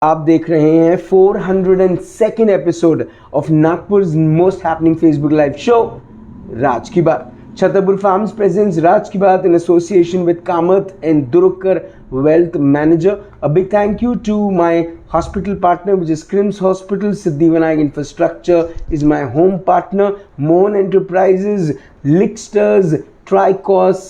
आप देख रहे हैं 402nd episode of Nagpur's most happening Facebook live show Raj की बात. Chhatarpur Farms presents Raj Ki Baat in association with Kamath and Durukar Wealth Manager. A big thank you to my hospital partner, which is Crims Hospital. Siddhivinayak Infrastructure is my home partner. Mohan Enterprises, Licksters, Tricos,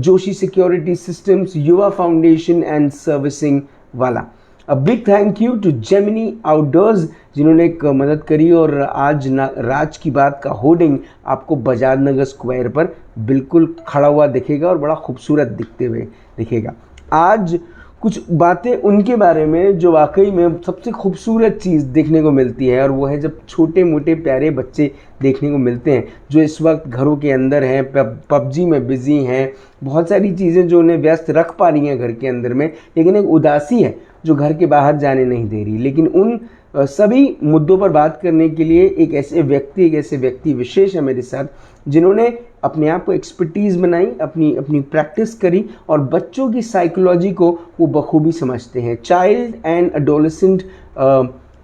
Joshi Security Systems, Yuva Foundation and Servicing Wala. A big thank you to Gemini Outdoors जिन्होंने एक मदद करी और आज राज की बात का hoarding आपको बजाज नगर स्क्वायर पर बिल्कुल खड़ा हुआ दिखेगा और बड़ा खूबसूरत दिखते हुए दिखेगा. आज कुछ बातें उनके बारे में जो वाकई में सबसे खूबसूरत चीज़ देखने को मिलती है, और वो है जब छोटे मोटे प्यारे बच्चे देखने को मिलते हैं जो इस वक्त घरों के अंदर हैं, पबजी में बिजी हैं, बहुत सारी चीज़ें जो उन्हें व्यस्त रख पा रही हैं घर के अंदर में, लेकिन एक उदासी है जो घर के बाहर जाने नहीं दे रही. लेकिन उन सभी मुद्दों पर बात करने के लिए एक ऐसे व्यक्ति विशेष है मेरे साथ जिन्होंने अपने आप को एक्सपर्टीज़ बनाई, अपनी प्रैक्टिस करी और बच्चों की साइकोलॉजी को वो बखूबी समझते हैं. चाइल्ड एंड एडोलेसेंट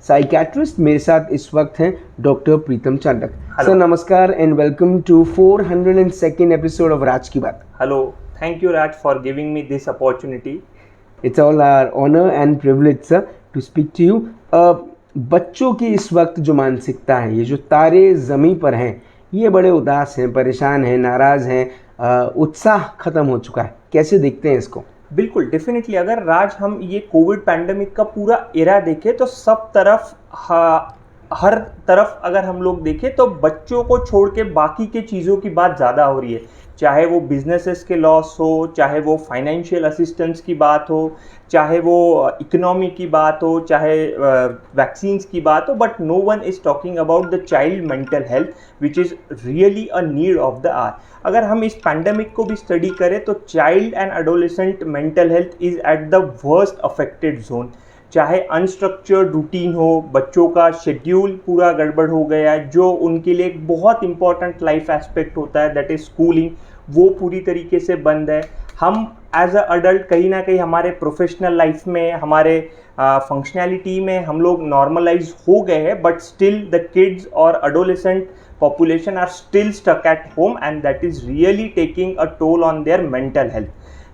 साइकेट्रिस्ट मेरे साथ इस वक्त हैं डॉक्टर प्रीतम चांडक. सर नमस्कार and welcome to 402nd episode of Raj की बात. Hello, thank you Raj for giving me this opportunity. It's all our honor and privilege, sir, to speak to you. बच्चों की इस वक्त जो मानसिकता है, ये जो तारे ज़मीं पर हैं, ये बड़े उदास हैं, परेशान हैं, नाराज़ हैं, उत्साह ख़त्म हो चुका है. कैसे देखते हैं इसको? बिल्कुल, डेफिनेटली. अगर राज हम ये कोविड पैंडमिक का पूरा एरा देखें तो सब तरफ हर तरफ अगर हम लोग देखें तो बच्चों को छोड़ के बाकी के चीज़ों की बात ज़्यादा हो रही है. चाहे वो बिजनेसेस के लॉस हो, चाहे वो फाइनेंशियल असिस्टेंस की बात हो, चाहे वो इकोनॉमी की बात हो, चाहे वैक्सीन्स की बात हो, but no one is talking about the child mental health which is really a need of the hour. अगर हम इस पैंडमिक को भी स्टडी करें तो child and adolescent mental health is at the worst affected zone. चाहे unstructured routine हो, बच्चों का शेड्यूल पूरा गड़बड़ हो गया है, जो उनके लिए एक बहुत इंपॉर्टेंट लाइफ एस्पेक्ट होता है दैट इज़ स्कूलिंग, वो पूरी तरीके से बंद है. हम एज अ अडल्ट कहीं ना कहीं हमारे प्रोफेशनल लाइफ में, हमारे फंक्शनैलिटी में हम लोग नॉर्मलाइज हो गए हैं, बट स्टिल द किड्स और adolescent population are still stuck at home and that is really taking a toll on their mental health.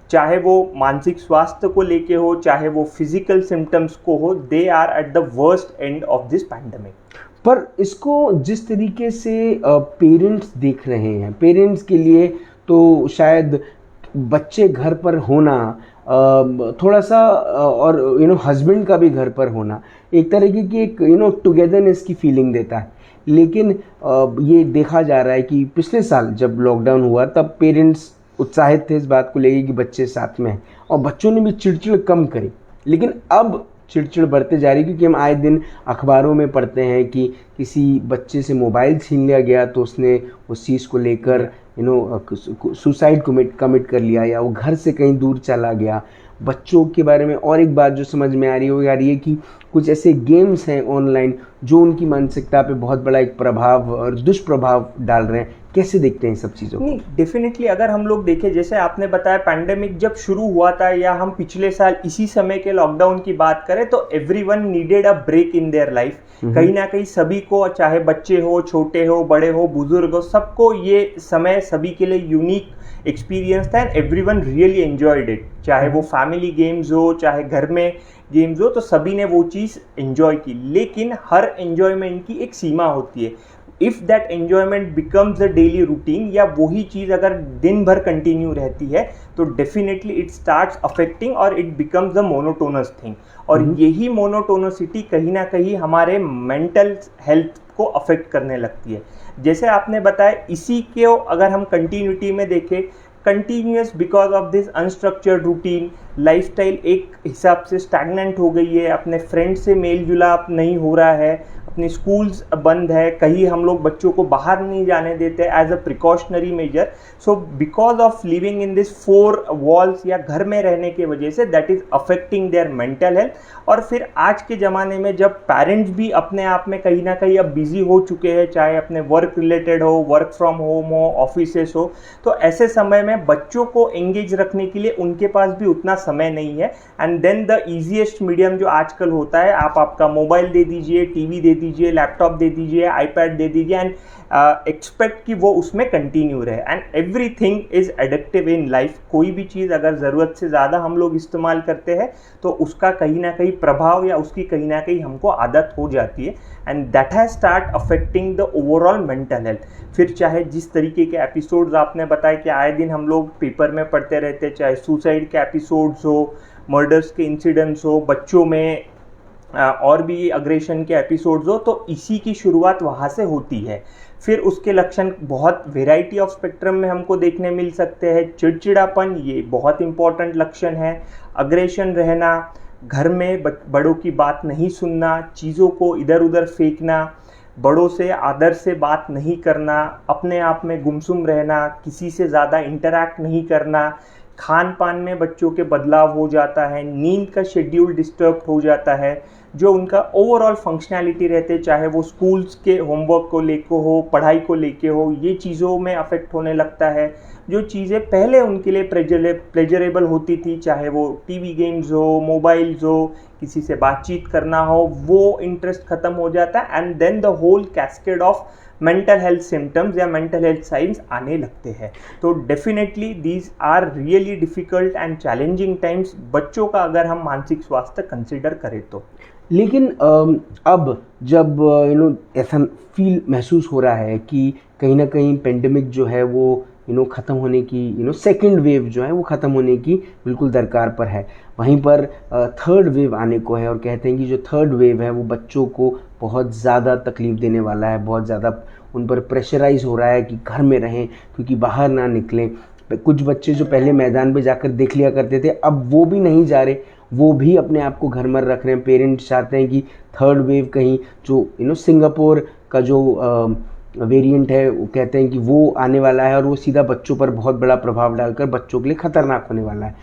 चाहे वो मानसिक स्वास्थ्य को लेके हो, चाहे वो फिजिकल सिम्टम्स को हो, they are at the worst end of this pandemic. पर इसको जिस तरीके से पेरेंट्स देख रहे हैं, पेरेंट्स के लिए तो शायद बच्चे घर पर होना थोड़ा सा और हस्बैंड का भी घर पर होना एक तरीके की एक टुगेदरनेस की फीलिंग देता है. लेकिन ये देखा जा रहा है कि पिछले साल जब लॉकडाउन हुआ तब पेरेंट्स उत्साहित थे इस बात को लेके कि बच्चे साथ में हैं और बच्चों ने भी चिड़चिड़ कम करी. लेकिन अब चिड़चिड़ बढ़ते जा रही है क्योंकि हम आए दिन अखबारों में पढ़ते हैं कि किसी बच्चे से मोबाइल छीन लिया गया तो उसने उस चीज़ को लेकर सुसाइड कमिट कर लिया या वो घर से कहीं दूर चला गया. बच्चों के बारे में और एक बात जो समझ में आ रही है कि कुछ ऐसे गेम्स हैं ऑनलाइन जो उनकी मानसिकता पे बहुत बड़ा एक प्रभाव और दुष्प्रभाव डाल रहे हैं. कैसे देखते हैं सब चीज़ों को? डेफिनेटली अगर हम लोग देखें, जैसे आपने बताया पैंडेमिक जब शुरू हुआ था या हम पिछले साल इसी समय के लॉकडाउन की बात करें तो everyone needed a break in their life. कहीं ना कहीं सभी को, चाहे बच्चे हो, छोटे हो, बड़े हो, बुजुर्ग हो, सबको ये समय सभी के लिए यूनिक एक्सपीरियंस था and everyone really enjoyed it. चाहे वो फैमिली गेम्स हो, चाहे घर में गेम्स हो, तो सभी ने वो चीज़ एंजॉय की. लेकिन हर एंजॉयमेंट की एक सीमा होती है. If that enjoyment becomes a daily routine या वही चीज़ अगर दिन भर कंटिन्यू रहती है तो डेफिनेटली इट स्टार्ट्स अफेक्टिंग और it becomes a monotonous thing. और यही मोनोटोनसिटी कहीं ना कहीं हमारे मेंटल हेल्थ को अफेक्ट करने लगती है. जैसे आपने बताया, इसी को अगर हम कंटिन्यूटी में देखें, continuous because of this unstructured routine, lifestyle एक हिसाब से स्टैगनेंट हो गई है, अपने फ्रेंड से मेल जुलाप नहीं हो रहा है, अपनी स्कूल्स बंद है, कहीं हम लोग बच्चों को बाहर नहीं जाने देते as a precautionary measure. So because of living in this 4 walls या घर में रहने की वजह से that is affecting their mental health. और फिर आज के ज़माने में जब पेरेंट्स भी अपने आप में कहीं ना कहीं अब बिजी हो चुके हैं, चाहे अपने वर्क रिलेटेड हो, वर्क फ्रॉम होम हो, ऑफिसेस हो, तो ऐसे समय में बच्चों को एंगेज रखने के लिए उनके पास भी उतना समय नहीं है. And then the easiest medium जो आजकल होता है, आप आपका मोबाइल दे दीजिए, टीवी दे दीजिए, लैपटॉप दे दीजिए, आईपैड दे दीजिए एंड एक्सपेक्ट कि वो उसमें कंटिन्यू रहे. And everything is addictive in life. कोई भी चीज़ अगर ज़रूरत से ज़्यादा हम लोग इस्तेमाल करते हैं तो उसका कहीं ना कहीं प्रभाव या उसकी कहीं ना कहीं हमको आदत हो जाती है. And that has start affecting the overall mental health. फिर चाहे जिस तरीके के एपिसोड्स आपने बताया कि आए दिन हम लोग पेपर में पढ़ते रहते, चाहे सुसाइड के एपिसोड्स हो, मर्डर्स के इंसिडेंट्स हो, बच्चों में और भी अग्रेशन के एपिसोड्स हो, तो इसी की शुरुआत वहाँ से होती है. फिर उसके लक्षण बहुत वेराइटी ऑफ स्पेक्ट्रम में हमको देखने मिल सकते हैं. चिड़चिड़ापन, ये बहुत इंपॉर्टेंट लक्षण है. अग्रेशन रहना, घर में बड़ों की बात नहीं सुनना, चीज़ों को इधर उधर फेंकना, बड़ों से आदर से बात नहीं करना, अपने आप में गुमसुम रहना, किसी से ज़्यादा इंटरैक्ट नहीं करना, खान पान में बच्चों के बदलाव हो जाता है, नींद का शेड्यूल डिस्टर्ब हो जाता है, जो उनका ओवरऑल फंक्शनैलिटी रहते, चाहे वो स्कूल्स के होमवर्क को लेके हो, पढ़ाई को लेके हो, ये चीज़ों में अफेक्ट होने लगता है. जो चीज़ें पहले उनके लिए प्लेजरेबल होती थी, चाहे वो टीवी गेम्स हो, मोबाइल्स हो, किसी से बातचीत करना हो, वो इंटरेस्ट ख़त्म हो जाता है. And then the whole cascade of mental health symptoms या मेंटल हेल्थ साइंस आने लगते हैं. तो definitely these are really difficult and challenging times बच्चों का, अगर हम मानसिक स्वास्थ्य कंसिडर करें तो. लेकिन अब जब ऐसा फील महसूस हो रहा है कि कहीं ना कहीं पेंडेमिक जो है वो ख़त्म होने की सेकंड वेव जो है वो ख़त्म होने की बिल्कुल दरकार पर है, वहीं पर थर्ड वेव आने को है और कहते हैं कि जो थर्ड वेव है वो बच्चों को बहुत ज़्यादा तकलीफ़ देने वाला है, बहुत ज़्यादा उन पर प्रेशराइज हो रहा है कि घर में रहें क्योंकि बाहर ना निकलें. कुछ बच्चे जो पहले मैदान पे जाकर देख लिया करते थे, अब वो भी नहीं जा रहे, वो भी अपने आप को घर में रख रहे हैं. पेरेंट्स चाहते हैं कि थर्ड वेव कहीं जो सिंगापुर का जो वेरिएंट है, वो कहते हैं कि वो आने वाला है और वो सीधा बच्चों पर बहुत बड़ा प्रभाव डालकर बच्चों के लिए ख़तरनाक होने वाला है.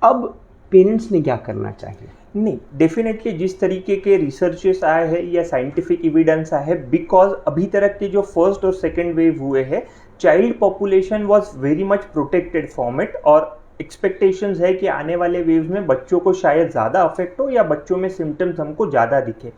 अब पेरेंट्स ने क्या करना चाहिए? नहीं, डेफिनेटली जिस तरीके के रिसर्चेस आए हैं या साइंटिफिक एविडेंस आए हैं, बिकॉज अभी तक के जो फर्स्ट और सेकेंड वेव हुए हैं, child population was very much protected from it. और एक्सपेक्टेशंस है कि आने वाले वेव्स में बच्चों को शायद ज़्यादा अफेक्ट हो या बच्चों में सिम्टम्स हमको ज़्यादा दिखे.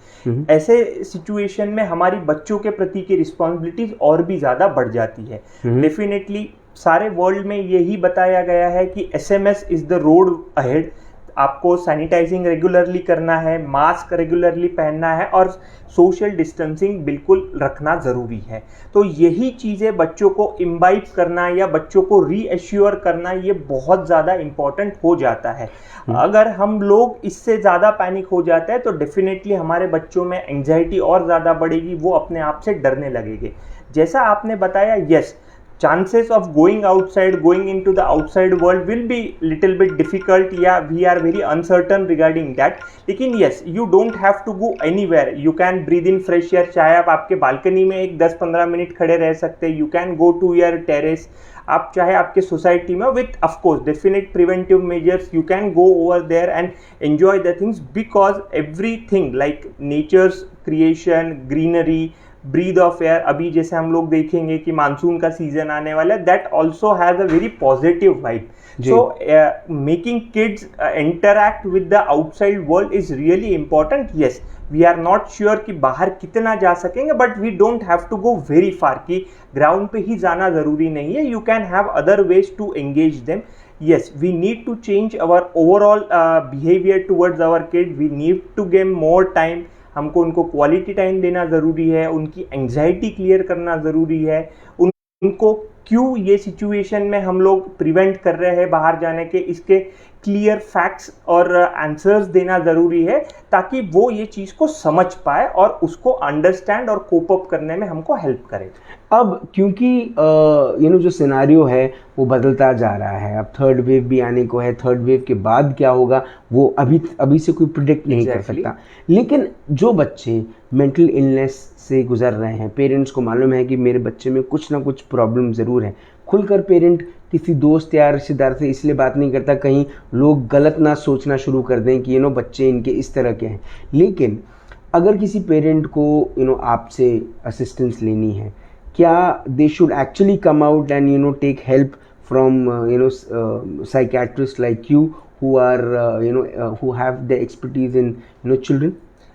ऐसे सिचुएशन में हमारी बच्चों के प्रति की रिस्पॉन्सिबिलिटीज और भी ज़्यादा बढ़ जाती है. डेफिनेटली सारे वर्ल्ड में यही बताया गया है कि SMS is the road ahead. आपको सैनिटाइजिंग रेगुलरली करना है, मास्क रेगुलरली पहनना है और सोशल डिस्टेंसिंग बिल्कुल रखना ज़रूरी है. तो यही चीज़ें बच्चों को इम्बाइब करना या बच्चों को रीएश्योर करना, ये बहुत ज़्यादा इम्पॉर्टेंट हो जाता है. अगर हम लोग इससे ज़्यादा पैनिक हो जाते हैं तो डेफिनेटली हमारे बच्चों में एंग्जाइटी और ज़्यादा बढ़ेगी, वो अपने आप से डरने लगेंगे. जैसा आपने बताया, yes, chances of going outside, going into the outside world will be little bit difficult. Yeah, we are very uncertain regarding that. लेकिन yes, you don't have to go anywhere. You can breathe in fresh air. चाहे आप आपके balcony में एक 10-15 minute खड़े रह सकते हैं. You can go to your terrace. आप चाहे आपके सोसाइटी में with of course definite preventive measures, you can go over there and enjoy the things, because everything like nature's creation, greenery, breathe of air, अभी जैसे हम लोग देखेंगे कि मानसून का सीजन आने वाला है, that also has a very positive vibe. So making kids interact with the outside world is really important. Yes, we are not sure कि बाहर कितना जा सकेंगे, but we don't have to go very far, कि ground पे ही जाना ज़रूरी नहीं है. You can have other ways to engage them. Yes, we need to change our overall behavior towards our kid. We need to give more time. हमको उनको quality time देना ज़रूरी है, उनकी एंग्जाइटी क्लियर करना ज़रूरी है, उनको क्यों ये सिचुएशन में हम लोग प्रिवेंट कर रहे हैं बाहर जाने के, इसके क्लियर फैक्ट्स और आंसर्स देना ज़रूरी है, ताकि वो ये चीज़ को समझ पाए और उसको अंडरस्टैंड और कोप अप करने में हमको हेल्प करे। अब क्योंकि जो सिनारियो है वो बदलता जा रहा है, अब थर्ड वेव भी आने को है, थर्ड वेव के बाद क्या होगा वो अभी से कोई प्रिडिक्ट नहीं कर सकता। लेकिन जो बच्चे मेंटल इलनेस से गुजर रहे हैं, पेरेंट्स को मालूम है कि मेरे बच्चे में कुछ ना कुछ प्रॉब्लम ज़रूर है, खुलकर पेरेंट किसी दोस्त या रिश्तेदार से इसलिए बात नहीं करता कहीं लोग गलत ना सोचना शुरू कर दें कि बच्चे इनके इस तरह के हैं। लेकिन अगर किसी पेरेंट को आपसे असिस्टेंस लेनी है, क्या they should actually come out and take help from psychiatrists like you who are who have the expertise in children?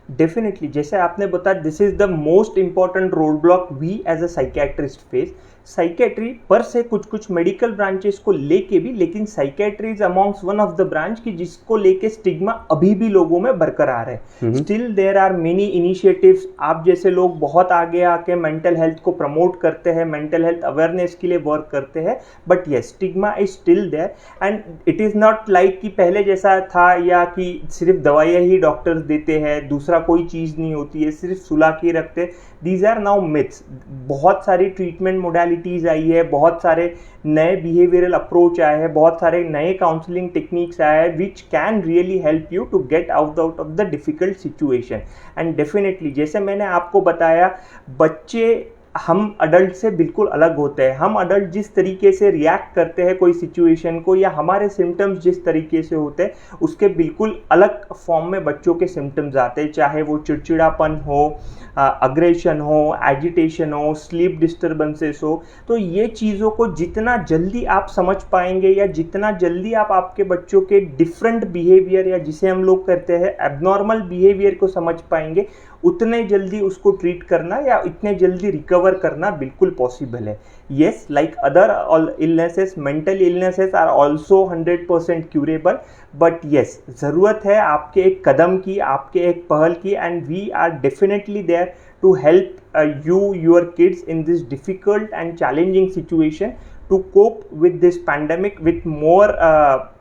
Definitely, जैसे आपने बताया, this is the most important roadblock we as a psychiatrist face. Psychiatry पर से कुछ medical branches को लेके भी, लेकिन psychiatry is amongst one of the branch की जिसको लेके स्टिग्मा अभी भी लोगों में बरकरार है। Still there are many initiatives. आप जैसे लोग बहुत आगे आके मेंटल हेल्थ को प्रमोट करते हैं, मेंटल हेल्थ अवेयरनेस के लिए वर्क करते हैं, but yes, stigma is still there and it is not like कि पहले जैसा था, या कि सिर्फ दवाइयाँ ही डॉक्टर्स देते हैं, दूसरा कोई चीज़ नहीं होती है, सिर्फ सुला के रखते। These are now myths. बहुत सारी ट्रीटमेंट मोडालिटीज़ आई है, बहुत सारे नए बिहेवियरल अप्रोच आए हैं, बहुत सारे नए काउंसलिंग टेक्निक्स आए हैं which can really help you to get out of the difficult situation. And definitely, जैसे मैंने आपको बताया, बच्चे हम अडल्ट से बिल्कुल अलग होते हैं। हम अडल्ट जिस तरीके से रिएक्ट करते हैं कोई सिचुएशन को, या हमारे सिम्टम्स जिस तरीके से होते हैं, उसके बिल्कुल अलग फॉर्म में बच्चों के सिम्टम्स आते हैं, चाहे वो चिड़चिड़ापन हो, अग्रेशन हो, एजिटेशन हो, स्लीप डिस्टर्बेंसेस हो। तो ये चीज़ों को जितना जल्दी आप समझ पाएंगे, या जितना जल्दी आप आपके बच्चों के डिफरेंट बिहेवियर, या जिसे हम लोग कहते हैं एबनॉर्मल बिहेवियर को समझ पाएंगे, उतने जल्दी उसको ट्रीट करना या इतने जल्दी रिकवर करना बिल्कुल पॉसिबल है। Yes, like other illnesses, mental illnesses are also 100% curable, but yes, ज़रूरत है आपके एक कदम की, आपके एक पहल की, and we are definitely there to help you, your kids in this difficult and challenging situation to cope with this pandemic with more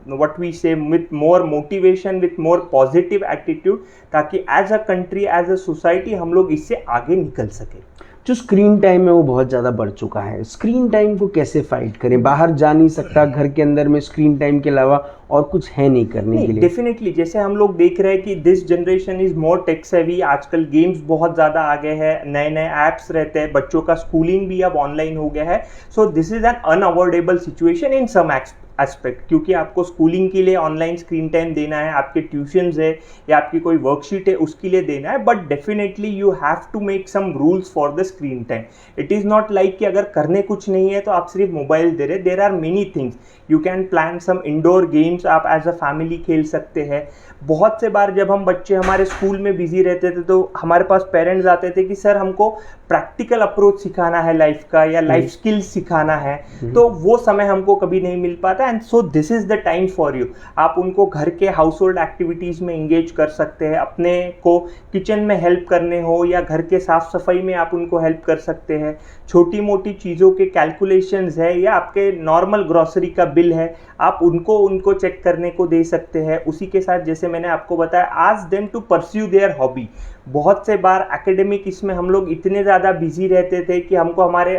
with more motivation, with more positive attitude, ताकि as a country, as a society हम लोग इससे आगे निकल सके। जो screen time है वो बहुत ज़्यादा बढ़ चुका है, स्क्रीन टाइम को कैसे फाइट करें? बाहर जा नहीं सकता, घर के अंदर में स्क्रीन टाइम के अलावा और कुछ है नहीं करने के लिए। डेफिनेटली, जैसे हम लोग देख रहे हैं कि this generation is more tech savvy. आजकल गेम्स बहुत ज़्यादा आगे हैं, नए नए ऐप्स रहते हैं, बच्चों का स्कूलिंग भी अब ऑनलाइन हो गया है। So this is an unavoidable situation in some aspect, क्योंकि आपको स्कूलिंग के लिए ऑनलाइन स्क्रीन टाइम देना है, आपके ट्यूशन्स है या आपकी कोई वर्कशीट है उसके लिए देना है, but definitely you have to make some rules for the screen time. It is not like कि अगर करने कुछ नहीं है तो आप सिर्फ मोबाइल दे रहे। There are many things, you can plan some indoor games, आप एज अ फैमिली खेल सकते हैं। बहुत से बार जब हम बच्चे हमारे स्कूल में बिजी रहते थे तो हमारे पास पेरेंट्स आते थे कि सर हमको प्रैक्टिकल अप्रोच सिखाना है लाइफ का, या लाइफ स्किल्स सिखाना है, तो वो समय हमको कभी नहीं मिल पाता। And so this is the time for you. आप उनको घर के हाउस होल्ड एक्टिविटीज में इंगेज कर सकते हैं, अपने को किचन में हेल्प करने हो या घर के साफ सफाई में आप उनको हेल्प कर सकते हैं। छोटी मोटी चीज़ों के कैलकुलेशंस है, या आपके नॉर्मल ग्रॉसरी का बिल है, आप उनको चेक करने को दे सकते हैं। उसी के साथ जैसे मैंने आपको बताया, ask them to pursue their hobby. बहुत से बार एकेडमिक इसमें हम लोग इतने ज़्यादा बिजी रहते थे कि हमको हमारे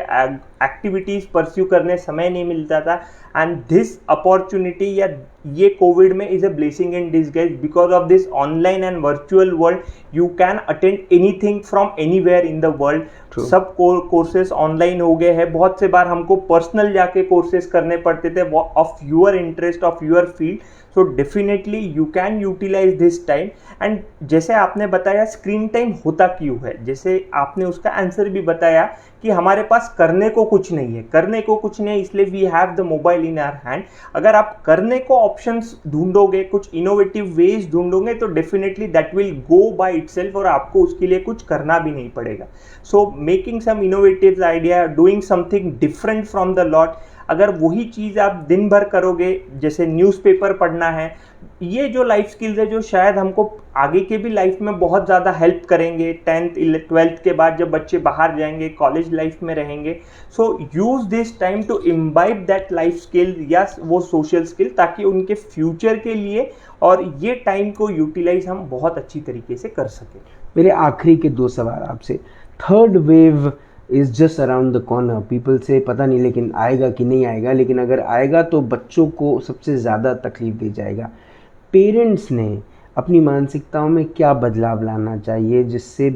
एक्टिविटीज़ परस्यू करने समय नहीं मिलता था। एंड दिस अपॉर्चुनिटी, या ये कोविड में is a blessing in disguise. Because of this online and virtual world you can attend anything from anywhere in the world. सब कोर्सेज ऑनलाइन हो गए हैं। बहुत से बार हमको पर्सनल जाके कोर्सेज करने पड़ते थे of your interest, of your field. So definitely you can utilise this time. And जैसे आपने बताया स्क्रीन टाइम होता क्यों है, जैसे आपने उसका आंसर भी बताया कि हमारे पास करने को कुछ नहीं है, करने को कुछ नहीं, इसलिए we have the mobile in our hand. अगर आप करने को ऑप्शंस ढूंढोगे, कुछ इनोवेटिव वेज ढूंढोगे, तो definitely that will go by itself, और आपको उसके लिए कुछ करना भी नहीं पड़ेगा। So making some innovative idea, doing something different from the lot. अगर वही चीज़ आप दिन भर करोगे, जैसे न्यूज़पेपर पढ़ना है, ये जो लाइफ स्किल्स है जो शायद हमको आगे के भी लाइफ में बहुत ज़्यादा हेल्प करेंगे 10th 12th के बाद जब बच्चे बाहर जाएंगे, कॉलेज लाइफ में रहेंगे। So use this time to imbibe that life skill या वो सोशल स्किल, ताकि उनके फ्यूचर के लिए और ये टाइम को यूटिलाइज हम बहुत अच्छी तरीके से कर सकें। मेरे आखिरी के 2 सवाल आपसे। Third wave is just around the corner, people से पता नहीं लेकिन आएगा कि नहीं आएगा, लेकिन अगर आएगा तो बच्चों को सबसे ज़्यादा तकलीफ दी जाएगा। पेरेंट्स ने अपनी मानसिकताओं में क्या बदलाव लाना चाहिए जिससे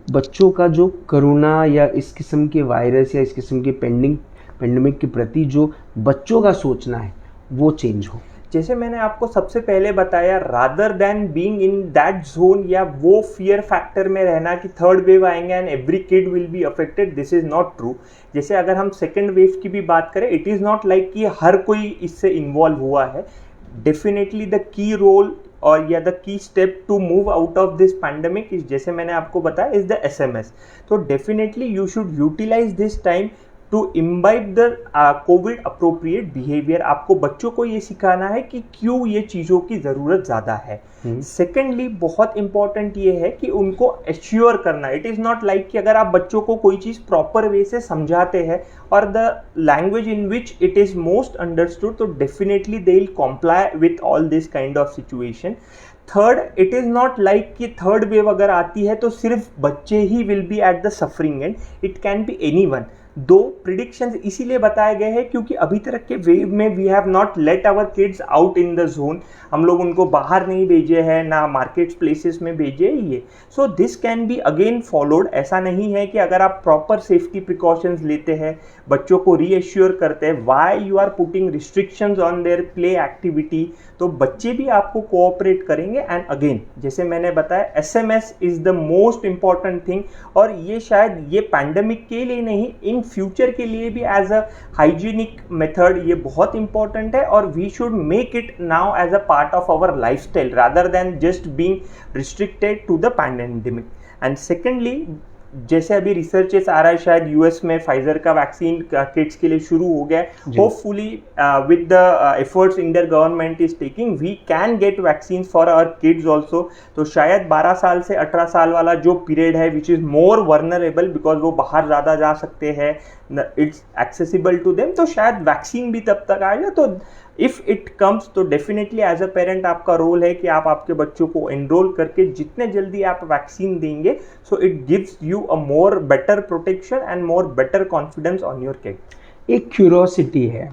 बच्चों का जो कोरोना या इस किस्म के वायरस या इस किस्म के पेंडेमिक के प्रति जो बच्चों का सोचना है वो चेंज हो? जैसे मैंने आपको सबसे पहले बताया, rather than being in that zone या वो फियर फैक्टर में रहना कि थर्ड वेव आएंगे and every kid will be affected, this is not true. जैसे अगर हम सेकेंड वेव की भी बात करें, इट इज़ नॉट लाइक कि हर कोई इससे इन्वॉल्व हुआ है। डेफिनेटली द की रोल और या the key step to move out of this pandemic is, जैसे मैंने आपको बताया, इज द SMS। तो definitely you should utilise this time to imbibe the covid appropriate behaviour. आपको बच्चों को ये सिखाना है कि क्यों ये चीज़ों की ज़रूरत ज़्यादा है। सेकेंडली बहुत इंपॉर्टेंट ये है कि उनको एश्योर करना, इट इज़ नॉट लाइक कि अगर आप बच्चों को कोई चीज़ प्रॉपर वे से समझाते हैं और the language in which it is most understood, तो definitely they will comply with all this kind of situation. Third, it is not like कि थर्ड वेव अगर आती है तो सिर्फ बच्चे ही will be at the suffering end, it can be anyone. 2 predictions इसीलिए बताए गए हैं क्योंकि अभी तक के वेव में we have not let our kids out in the zone, हम लोग उनको बाहर नहीं भेजे हैं, ना मार्केट्स प्लेसेस में भेजे ये। So this can be again followed. ऐसा नहीं है कि अगर आप प्रॉपर सेफ्टी प्रिकॉशंस लेते हैं, बच्चों को रीएश्योर करते हैं, why you are putting restrictions on their play activity, तो बच्चे भी आपको कोऑपरेट करेंगे। एंड अगेन जैसे मैंने बताया, SMS is the most important thing, और ये शायद ये पैंडेमिक के लिए नहीं, इन फ्यूचर के लिए भी एज अ हाइजीनिक मेथड ये बहुत इंपॉर्टेंट है, और we should make it now as a part of our lifestyle rather than just being restricted to the pandemic. And secondly, जैसे अभी रिसर्चेस आ रहा है, शायद US में फाइजर का वैक्सीन किड्स के लिए शुरू हो गया है। Hopefully with the efforts Indian government is taking, we can get vaccine for our kids also. तो शायद 12 साल से 18 साल वाला जो पीरियड है which is more vulnerable because वो बाहर ज़्यादा जा सकते हैं, इट्स एक्सेसिबल टू देम, तो शायद वैक्सीन भी तब तक आएगा। तो इफ़ इट कम्स तो डेफिनेटली एज अ पेरेंट आपका रोल है कि आप आपके बच्चों को एनरोल करके जितने जल्दी आप वैक्सीन देंगे, so it gives you a more better protection and more better confidence on your kid. एक क्यूरोसिटी है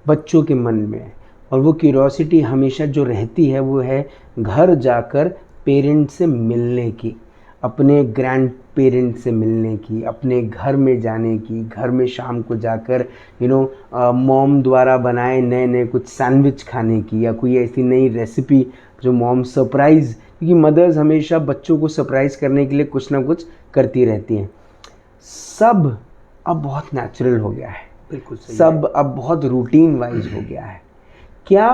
बच्चों के मन में, और वो क्यूरोसिटी हमेशा जो रहती है वो है घर जाकर पेरेंट्स से मिलने की, अपने ग्रैंड पेरेंट्स से मिलने की, अपने घर में जाने की, घर में शाम को जाकर मॉम द्वारा बनाए नए नए कुछ सैंडविच खाने की, या कोई ऐसी नई रेसिपी जो मॉम सरप्राइज़, क्योंकि मदर्स हमेशा बच्चों को सरप्राइज़ करने के लिए कुछ ना कुछ करती रहती हैं। सब अब बहुत नेचुरल हो गया है, बिल्कुल सही सब अब बहुत रूटीन वाइज हो गया है। क्या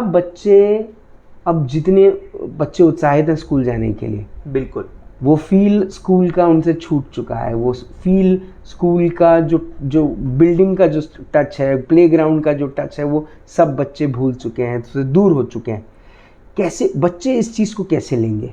अब जितने बच्चे उत्साहित हैं स्कूल जाने के लिए, बिल्कुल वो फील स्कूल का उनसे छूट चुका है, वो फील स्कूल का जो बिल्डिंग का जो टच है, प्लेग्राउंड का जो टच है, वो सब बच्चे भूल चुके हैं, उससे दूर हो चुके हैं। कैसे बच्चे इस चीज़ को कैसे लेंगे?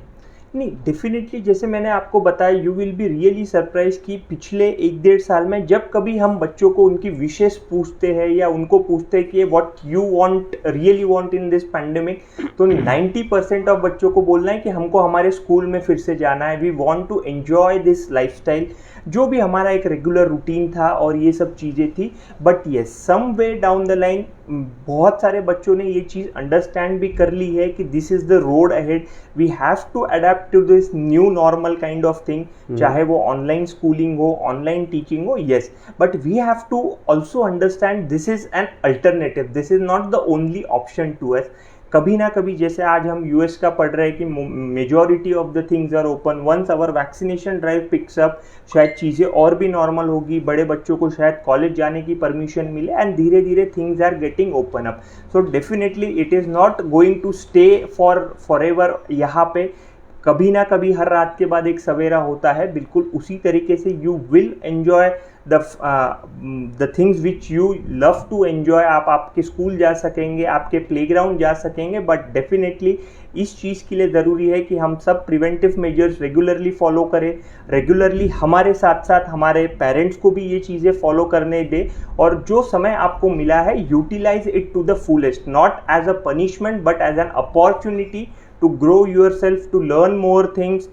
नहीं, डेफिनेटली जैसे मैंने आपको बताया, you will be really surprise कि पिछले 1-1.5 साल में जब कभी हम बच्चों को उनकी विशेष पूछते हैं या उनको पूछते हैं कि what you want really want in this pandemic, तो 90% ऑफ बच्चों को बोलना है कि हमको हमारे स्कूल में फिर से जाना है, we want to enjoy this lifestyle, जो भी हमारा एक रेगुलर रूटीन था और ये सब चीज़ें थी। But yes, some way down the line बहुत सारे बच्चों ने ये चीज़ अंडरस्टैंड भी कर ली है कि this is the road ahead, we have to adapt to this new normal kind of thing, चाहे वो ऑनलाइन स्कूलिंग हो, ऑनलाइन टीचिंग हो, yes, but we have to also understand this is an alternative, this is not the only option to us. कभी ना कभी, जैसे आज हम US का पढ़ रहे हैं कि majority of the things are open, once our vaccination drive picks up, शायद चीज़ें और भी नॉर्मल होगी, बड़े बच्चों को शायद कॉलेज जाने की परमिशन मिले, एंड धीरे धीरे things are getting open up. So definitely it is not going to stay forever यहाँ पे। कभी ना कभी हर रात के बाद एक सवेरा होता है, बिल्कुल उसी तरीके से you will enjoy the things which you love to enjoy. आप आपके स्कूल जा सकेंगे, आपके प्लेग्राउंड जा सकेंगे, बट डेफिनेटली इस चीज़ के लिए ज़रूरी है कि हम सब प्रिवेंटिव मेजर्स रेगुलरली फॉलो करें, रेगुलरली हमारे साथ साथ हमारे पेरेंट्स को भी ये चीज़ें फॉलो करने दें, और जो समय आपको मिला है utilise it to the fullest, not as a punishment but as an opportunity to grow yourself, to learn more things,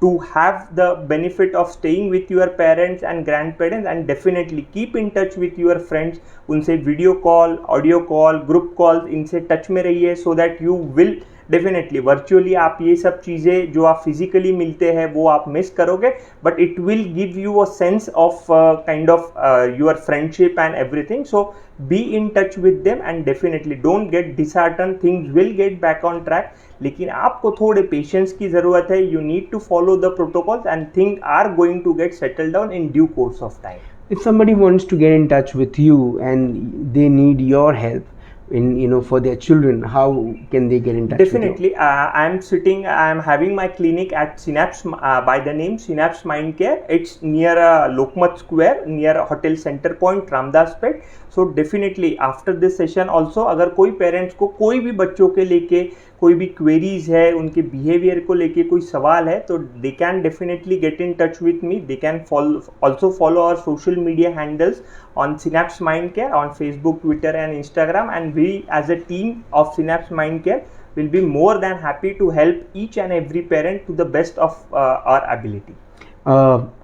to have the benefit of staying with your parents and grandparents, and definitely keep in touch with your friends. उनसे video call, audio call, group calls, इनसे touch में रहिए, so that you will definitely virtually आप ये सब चीज़ें जो आप फिजिकली मिलते हैं वो आप मिस करोगे, but it will give you a sense of kind of your friendship and everything. So be in touch with them and definitely don't get dishearten, things will get back on track, लेकिन आपको थोड़े patience की ज़रूरत है। You need to follow the protocols and thing are going to get settle down in due course of time. If somebody wants to get in touch with you and they need your help in, for their children, how can they get in touch Definitely, I am having my clinic at Synapse by the name Synapse Mind Care. It's near Lokmat Square, near Hotel Center Point, Ramdas Pet. So definitely after this session also, अगर कोई parents को कोई भी बच्चों के लेके कोई भी क्वेरीज है, उनके बिहेवियर को लेके कोई सवाल है, तो they can definitely get in touch with me. They can also follow our social media handles on Synapse Mind Care on Facebook, Twitter and Instagram, and we as a team of Synapse Mind Care will be more than happy to help each and every parent to the best of our ability.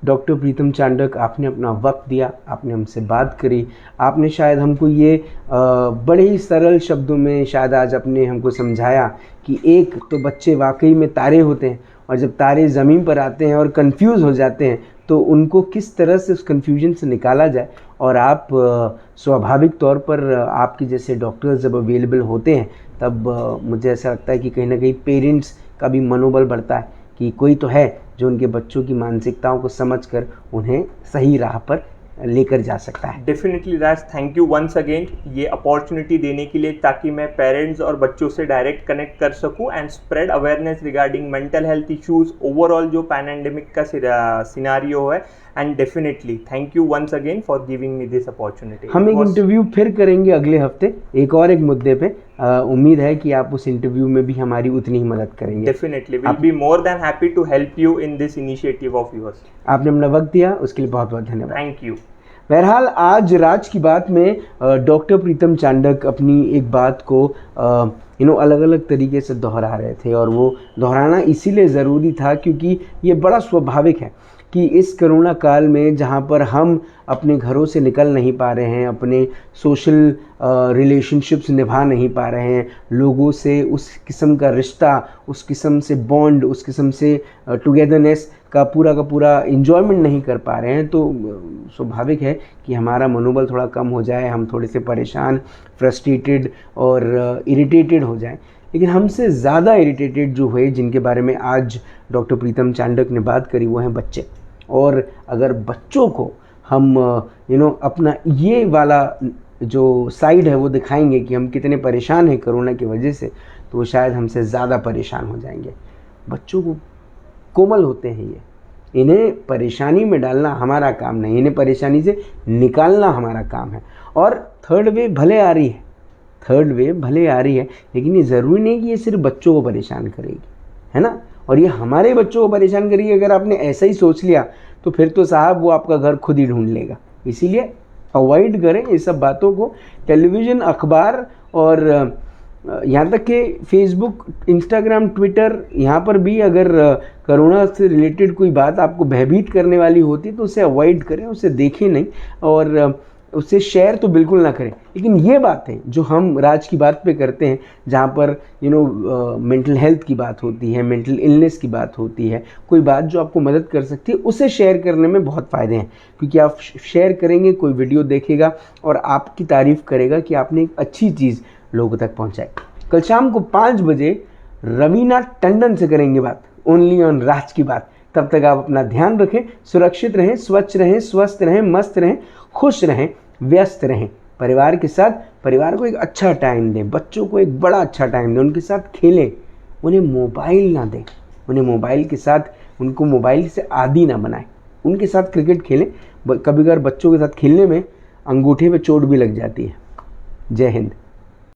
Doctor Pritam Chandak, आपने अपना वक्त दिया, आपने हमसे बात करी, आपने शायद हमको ये बड़े ही सरल शब्दों में शायद आज अपने हमको समझाया कि एक तो बच्चे वाकई में तारे होते हैं, और जब तारे ज़मीन पर आते हैं और कंफ्यूज हो जाते हैं तो उनको किस तरह से उस कन्फ्यूजन से निकाला जाए। और आप स्वाभाविक तौर पर आपके जैसे डॉक्टर्स जब अवेलेबल होते हैं तब मुझे ऐसा लगता है कि कहीं ना कहीं पेरेंट्स का भी मनोबल बढ़ता है कि कोई तो है जो उनके बच्चों की मानसिकताओं को समझकर उन्हें सही राह पर लेकर जा सकता है। Definitely Raj, thank you once again ये अपॉर्चुनिटी देने के लिए, ताकि मैं पेरेंट्स और बच्चों से डायरेक्ट कनेक्ट कर सकूं and spread awareness regarding mental health issues, overall जो पैंडेमिक का सिनारियो है। And definitely thank you once again for giving me this opportunity. हम एक इंटरव्यू फिर करेंगे अगले हफ्ते एक मुद्दे पे। उम्मीद है कि आप उस इंटरव्यू में भी हमारी उतनी ही मदद करेंगे। Definitely will be more than happy to help you in this initiative of yours. आपने अपना वक्त दिया, उसके लिए बहुत बहुत धन्यवाद। Thank you. बहरहाल आज राज की बात में डॉक्टर प्रीतम चांडक अपनी एक बात को अलग अलग तरीके से दोहरा रहे थे, और वो दोहराना इसीलिए ज़रूरी था क्योंकि ये बड़ा स्वाभाविक है कि इस कोरोना काल में जहाँ पर हम अपने घरों से निकल नहीं पा रहे हैं, अपने सोशल रिलेशनशिप्स निभा नहीं पा रहे हैं, लोगों से उस किस्म का रिश्ता, उस किस्म से बॉन्ड, उस किस्म से टुगेदरनेस का पूरा इन्जॉयमेंट नहीं कर पा रहे हैं, तो स्वाभाविक है कि हमारा मनोबल थोड़ा कम हो जाए, हम थोड़े से परेशान, फ्रस्ट्रेटेड और इरिटेटेड हो जाएं। लेकिन हमसे ज़्यादा इरिटेटेड जो हुए, जिनके बारे में आज डॉक्टर प्रीतम चांडक ने बात करी, वो हैं बच्चे। और अगर बच्चों को हम अपना ये वाला जो साइड है वो दिखाएंगे कि हम कितने परेशान हैं कोरोना की वजह से, तो वो शायद हमसे ज़्यादा परेशान हो जाएंगे। बच्चों को कोमल होते हैं ये, इन्हें परेशानी में डालना हमारा काम नहीं, इन्हें परेशानी से निकालना हमारा काम है। और थर्ड वेव भले आ रही है, लेकिन ये ज़रूरी नहीं कि ये सिर्फ बच्चों को परेशान करेगी, है ना, और ये हमारे बच्चों को परेशान करेगी। अगर आपने ऐसा ही सोच लिया तो फिर तो साहब वो आपका घर खुद ही ढूंढ लेगा। इसीलिए अवॉइड करें ये सब बातों को। टेलीविज़न, अखबार और यहाँ तक कि फेसबुक, इंस्टाग्राम, ट्विटर, यहाँ पर भी अगर कोरोना से रिलेटेड कोई बात आपको भयभीत करने वाली होती है तो उसे अवॉइड करें, उसे देखें नहीं और उससे शेयर तो बिल्कुल ना करें। लेकिन ये बातें जो हम राज की बात पे करते हैं, जहाँ पर मेंटल हेल्थ की बात होती है, मेंटल इलनेस की बात होती है, कोई बात जो आपको मदद कर सकती है, उसे शेयर करने में बहुत फ़ायदे हैं। क्योंकि आप शेयर करेंगे, कोई वीडियो देखेगा और आपकी तारीफ़ करेगा कि आपने एक अच्छी चीज़ लोगों तक पहुँचाई। कल शाम को 5 बजे रवीना टंडन से करेंगे बात, ओनली ऑन राज की बात। तब तक आप अपना ध्यान रखें, सुरक्षित रहें, स्वच्छ रहें, स्वस्थ रहें, मस्त रहें, खुश रहें, व्यस्त रहें। परिवार के साथ परिवार को एक अच्छा टाइम दें, बच्चों को एक बड़ा अच्छा टाइम दें, उनके साथ खेलें, उन्हें मोबाइल ना दें, उन्हें मोबाइल के साथ, उनको मोबाइल से आदी ना बनाएं। उनके साथ क्रिकेट खेलें। कभी कभार बच्चों के साथ खेलने में अंगूठे पे चोट भी लग जाती है। जय हिंद।